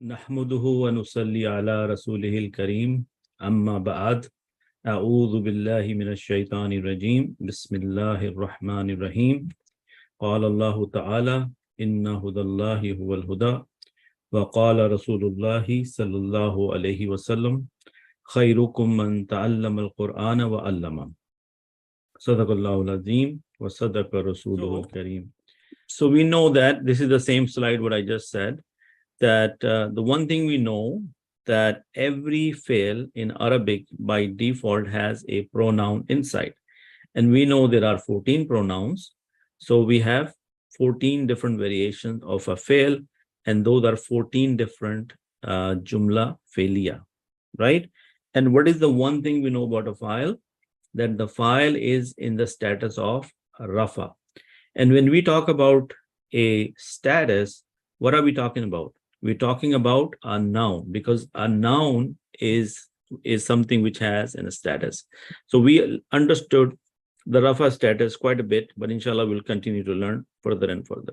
नहमदुहु व नुसल्ली अला रसूलिहिल करीम अम्मा बअद अऊज़ु बिल्लाहि मिनश शैतानिर रजीम बिस्मिल्लाहिर रहमानिर रहीम क़ाल अल्लाहु तआला इन्ना हुदल्लाहि हुवल हुदा व क़ाल रसूलुल्लाहि सल्लल्लाहु अलैहि वसल्लम खैरुकुम मन तअल्लमल क़ुरआन व अल्लमा सदक़ल्लाहुल अज़ीम व सदक़ रसूलुहुल करीम. So we know that this is the same slide what I just said, that the one thing we know that every fi'l in Arabic by default has a pronoun inside, and we know there are 14 pronouns. So we have 14 different variations of a fi'l, and those are 14 different jumla fi'liya, right? And what is the one thing we know about a file? That the file is in the status of rafa. And when we talk about a status, what are we talking about? We're talking about a noun, because a noun is something which has a status. So we understood the rafa status quite a bit, but inshallah we'll continue to learn further and further.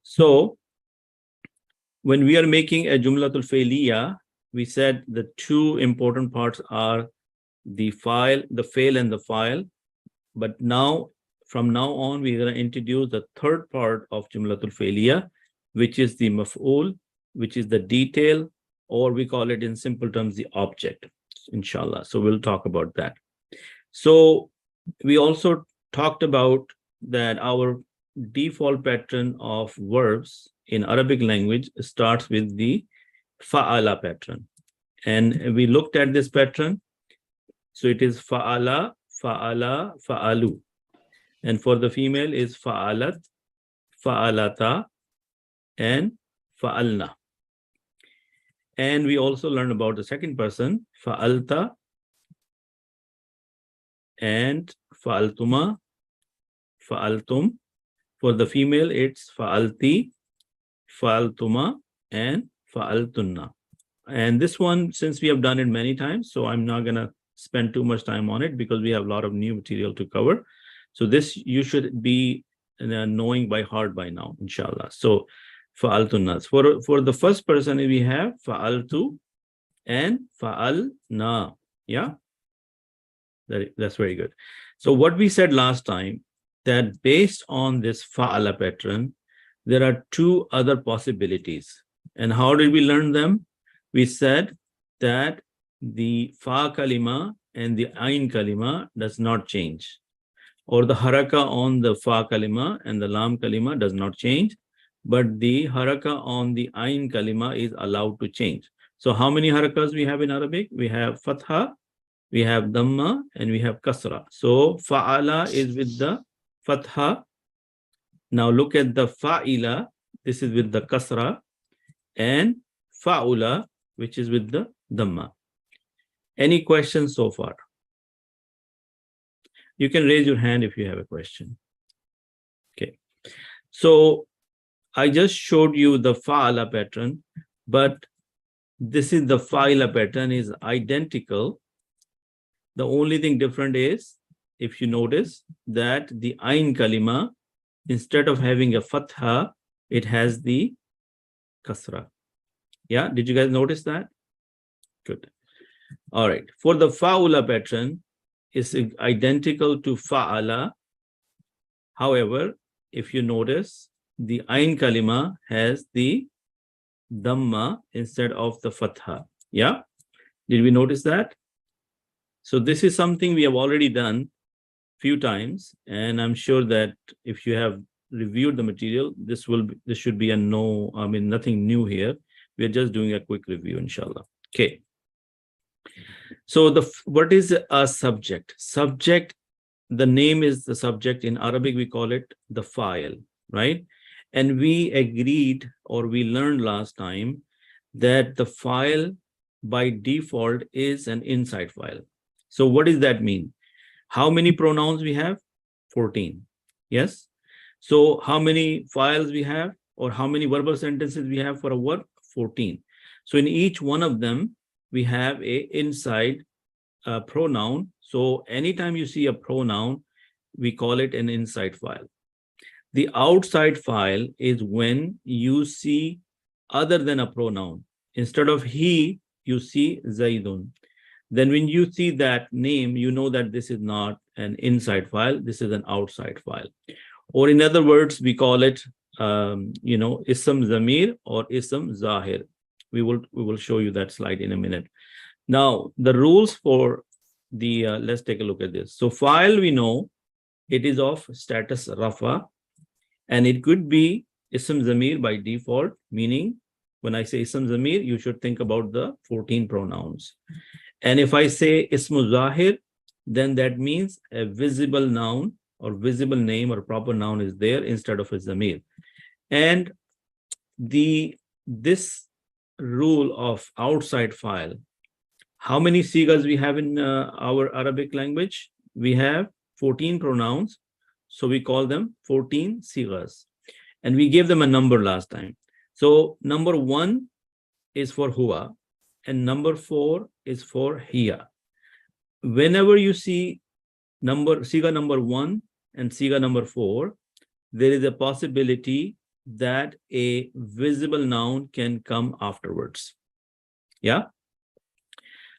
So when we are making a jumlatul fi'liya, we said the two important parts are the file, the fi'l and the file. But now, from now on, we're going to introduce the third part of jumlatul fi'liya, which is the maf'ul, which is the detail, or we call it in simple terms, the object, inshallah. So we'll talk about that. So we also talked about that our default pattern of verbs in Arabic language starts with the fa'ala pattern. And we looked at this pattern. So it is fa'ala, fa'ala, fa'alu. And for the female is fa'alat, fa'alata, and fa'alna. And we also learned about the second person, fa'alta, and fa'altuma, fa'altum. For the female, it's fa'alti, fa'altuma, and fa'altunna. And this one, since we have done it many times, so I'm not going to spend too much time on it because we have a lot of new material to cover. So this you should be knowing by heart by now, inshallah. So fa'altu nas. For the first person, we have fa'altu and fa'alna. Yeah, that's very good. So what we said last time, that based on this fa'ala pattern, there are two other possibilities. And how did we learn them? We said that the fa kalima and the ain kalima does not change, or the haraka on the fa kalima and the lam kalima does not change, but the haraka on the ain kalima is allowed to change. So how many harakas we have in Arabic? We have fatha, we have dhamma, and we have kasra. So fa'ala is with the fatha. Now look at the fa'ila. This is with the kasra, and fa'ula, which is with the dhamma. Any questions so far? You can raise your hand if you have a question. Okay. So I just showed you the fa'ala pattern, but this is the fa'ila pattern is identical. The only thing different is, if you notice, that the ain kalima, instead of having a fatha, it has the kasra. Yeah, did you guys notice that? Good. All right. For the fa'ula pattern, is identical to fa'ala. However, if you notice, the ain kalima has the dhamma instead of the fatha. Yeah? Did we notice that? So this is something we have already done few times, and I'm sure that if you have reviewed the material, this should be nothing new here. We are just doing a quick review, inshallah. Okay. So what is a subject? Subject, the name is the subject. In Arabic, we call it the file, right? And we agreed, or we learned last time, that the file by default is an inside file. So what does that mean? How many pronouns we have? 14. Yes. So how many files we have, or how many verbal sentences we have for a verb? 14. So in each one of them, we have a inside pronoun. So anytime you see a pronoun, we call it an inside file. The outside file is when you see other than a pronoun. Instead of he, you see Zaidun. Then when you see that name, you know that this is not an inside file, this is an outside file. Or in other words, we call it, Ism Zamir or Ism Zahir. We will show you that slide in a minute. Now, the rules for the, let's take a look at this. So file, we know it is of status Rafa, and it could be Ism Zamir by default, meaning when I say Ism Zamir, you should think about the 14 pronouns. And if I say Ismu Zahir, then that means a visible noun or visible name or proper noun is there instead of a Zamir. And this rule of outside file, how many sigas we have in our Arabic language? We have 14 pronouns. So we call them 14 sigas. And we gave them a number last time. So number 1 is for huwa, and number 4 is for hiya. Whenever you see siga number 1 and siga number 4, there is a possibility that a visible noun can come afterwards. Yeah.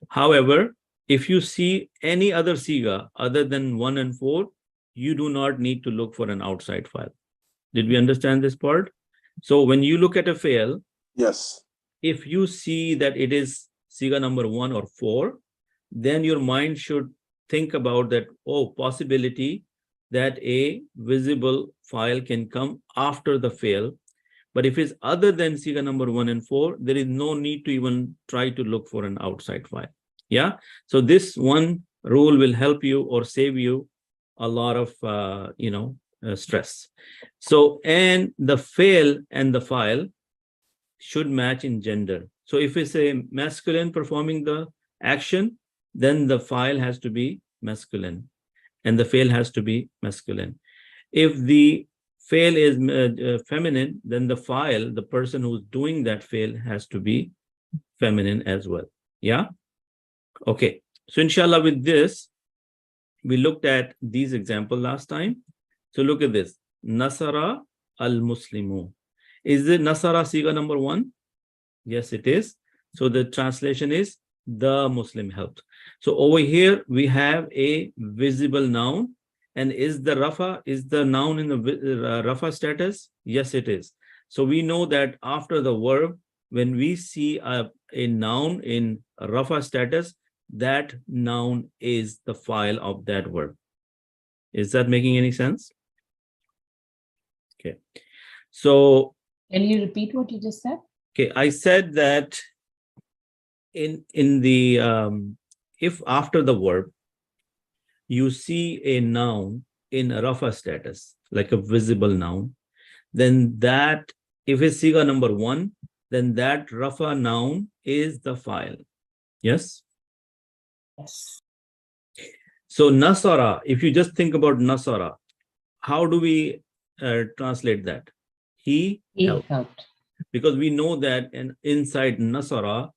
However, if you see any other siga other than 1 and 4, you do not need to look for an outside file. Did we understand this part? So when you look at a fail, Yes. if you see that it is siga number 1 or 4, then your mind should think about that, possibility that a visible file can come after the fail. But if it's other than siga number 1 and 4, there is no need to even try to look for an outside file. Yeah. So this one rule will help you or save you a lot of, stress. So, and the fail and the file should match in gender. So if it's a masculine performing the action, then the file has to be masculine and the fail has to be masculine. If the fail is feminine, then the file, the person who's doing that fail, has to be feminine as well. Yeah. Okay. So inshallah, with this, we looked at these examples last time. So look at this. Nasara al-Muslimu. Is it Nasara siga number 1? Yes, it is. So the translation is the Muslim helped. So over here, we have a visible noun. And is the Rafa, is the noun in the Rafa status? Yes, it is. So we know that after the verb, when we see a noun in Rafa status, that noun is the file of that verb. Is that making any sense? Okay. So can you repeat what you just said? Okay, I said that in the if after the verb you see a noun in a Rafa status, like a visible noun, then that, if it's siga number 1, then that Rafa noun is the file. Yes? Yes. So Nasara, if you just think about Nasara, how do we translate that? He helped. Because we know that inside Nasara,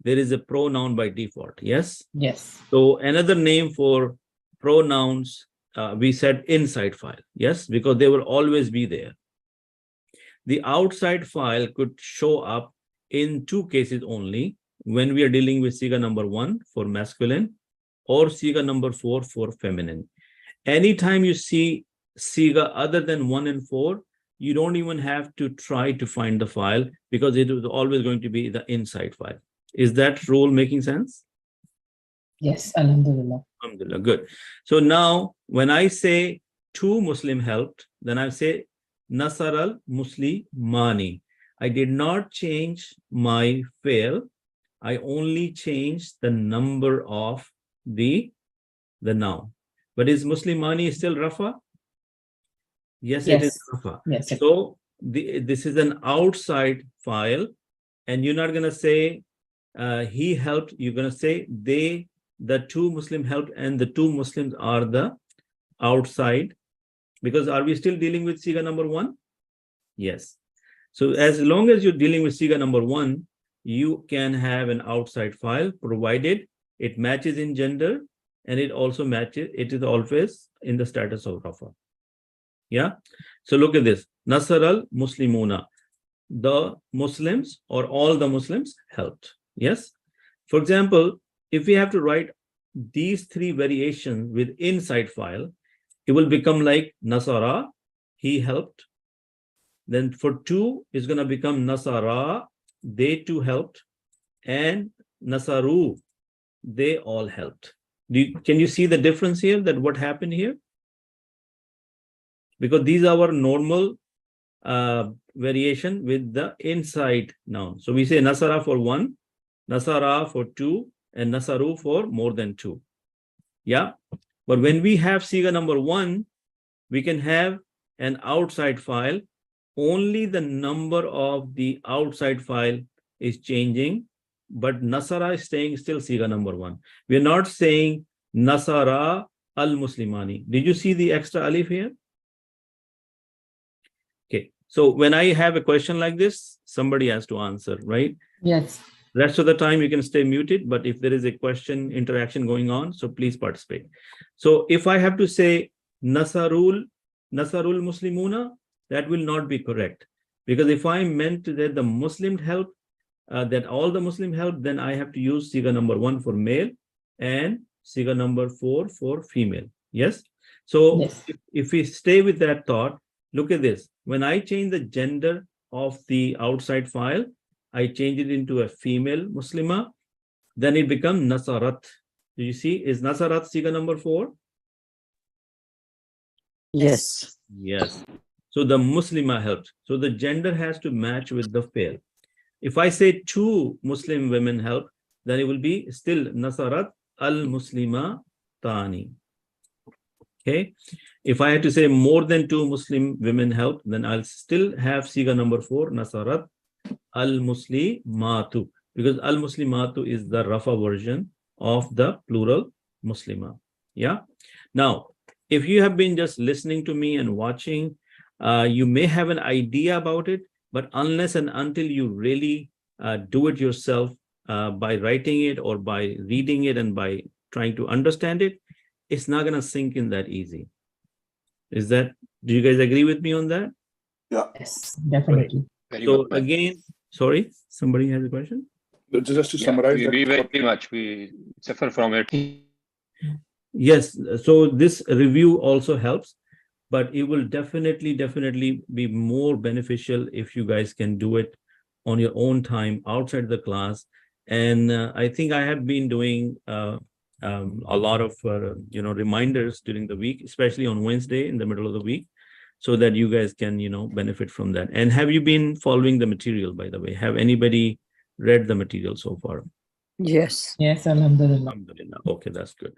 there is a pronoun by default. Yes? Yes. So another name for pronouns, we said inside file. Yes? Because they will always be there. The outside file could show up in 2 cases only, when we are dealing with siga number 1 for masculine or siga number 4 for feminine. Anytime you see siga other than 1 and 4, you don't even have to try to find the file, because it is always going to be the inside file. Is that rule making sense? Yes, alhamdulillah. Alhamdulillah, good. So now when I say 2 Muslim helped, then I say Nasar al-Muslimani. I did not change my fail. I only changed the number of the noun. But is Muslimani still Rafa? Yes, it is Rafa. Yes. So this is an outside file, and you're not going to say he helped. You're going to say the 2 Muslim helped, and the 2 Muslims are the outside. Because are we still dealing with siga number 1? Yes. So as long as you're dealing with siga number 1, you can have an outside file, provided it matches in gender, and it also matches, it is always in the status of Rafa. Yeah. So look at this. Nasar al-Muslimuna. the Muslims or all the Muslims helped. Yes. For example, if we have to write these three variations with inside file, it will become like Nasara, he helped. Then for two, it's going to become Nasara, they too helped. And Nasaru, they all helped. Can you see the difference here, that what happened here? Because these are our normal variation with the inside noun. So we say Nasara for one, Nasara for two, and Nasaru for more than two. Yeah. But when we have Siga number one, we can have an outside file. Only the number of the outside file is changing, but Nasara is staying still Siga number one. We are not saying Nasara al-Muslimani. Did you see the extra alif here? Okay. So when I have a question like this, somebody has to answer, right? Yes. Rest of the time you can stay muted, but if there is a question interaction going on, so please participate. So if I have to say Nasarul Muslimuna, that will not be correct, because if I meant that the Muslim help, that all the Muslim help, then I have to use Siga number one for male and Siga number 4 for female. Yes. So Yes. if we stay with that thought, look at this. When I change the gender of the outside file, I change it into a female Muslima, then it becomes Nasarat. Do you see? Is Nasarat Siga number 4? Yes. Yes. So the Muslima helped. So the gender has to match with the fail. If I say two Muslim women help, then it will be still Nasarat al-Muslima Tani. Okay. If I had to say more than two Muslim women help, then I'll still have Siga number 4, Nasarat al-Muslimatu, because al-Muslimatu is the Rafa version of the plural Muslima. Yeah. Now, if you have been just listening to me and watching, you may have an idea about it, but unless and until you really do it yourself by writing it or by reading it and by trying to understand it, it's not going to sink in that easy. Do you guys agree with me on that? Yeah. Yes, definitely. Very So much. again, sorry, somebody has a question? Just to Yeah, summarize we that, very much we suffer from it. Yes. So this review also helps, but it will definitely be more beneficial if you guys can do it on your own time outside the class. And I think I have been doing a lot of reminders during the week, especially on Wednesday in the middle of the week, so that you guys can benefit from that. And have you been following the material, by the way? Have anybody read the material so far? Yes. Yes, Alhamdulillah. Alhamdulillah. Okay, that's good.